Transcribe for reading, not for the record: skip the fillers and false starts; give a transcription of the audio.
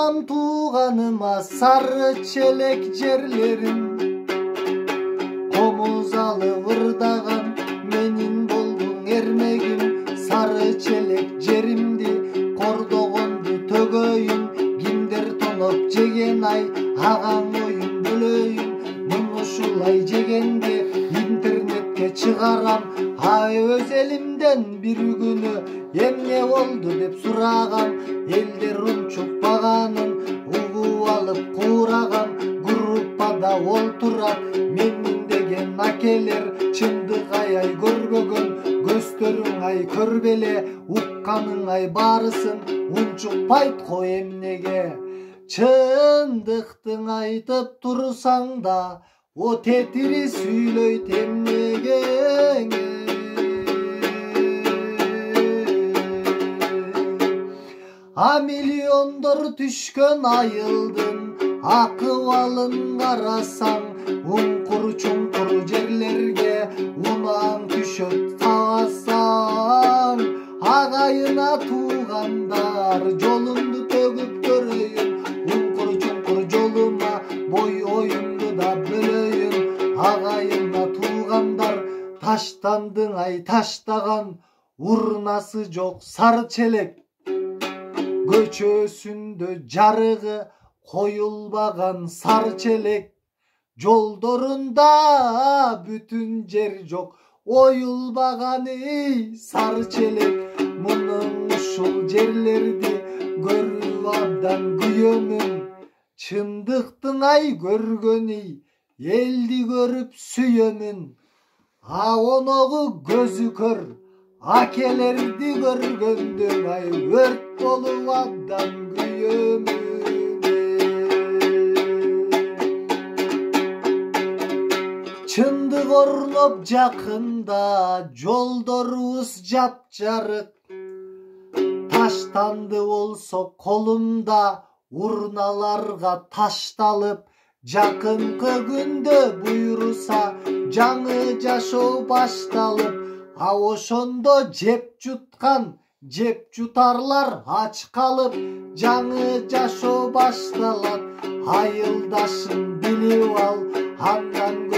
Барам туғаныма сары челек жерлерин, комузалы ырдаган менин болдуң эрмегим. Сары челек жеримди кордогонду төгөйүн, кимдер тоноп жеген ай агаң оюн бөлөйүн. Мен ушулай жегенде интернетке чыгарам, ай өз элимден бир күнү эмне болду деп сурагам. Элдер унчукпаганын угуп алып куурагам, группада олтурат менин деген акелер. Чындык ай көрбөгөн көздөрүң ай көрбеле, укканың ай барысын унчукпайт го эмнеге. Чындыктың айтып турсаң да о тетири сүйлөйт эмнеге. А миллиондор түшкөн айылдын акыбалын карасаң, уңкур чуңкур жерлерге унаң түшөт табасаң. Агайына туугандар жолумду төгүп көрөйүн, уңкур чуңкур жолума бой оюмду да бөлөйүн. Агайына туугандар таштандың ай таштаган, урнасы жок сары челек. Көчөсүндө жарыгы коюлбаган сары челек. Жолдорунда бүтүн жер жок оюлбаган сары челек. Мунун ушул жерлерди көрүп абдан күйөмүн. Чындыктың ай көргөнү элди көрүп сүйөмүн. А оногу көзү көр акелерди көргөндө ай өрт болуп абдан күйөмүн. Чындык орноп жакында жолдорубуз жапжарык. Таштанды болсо колумда урналарга ташталып, жакынкы күндө буйруса жаңы жашоо башталып. А ошондо жеп жуткан жеп жутарлар ач калып, жаңы жашоо башталат. Айылдашың билип ал, андан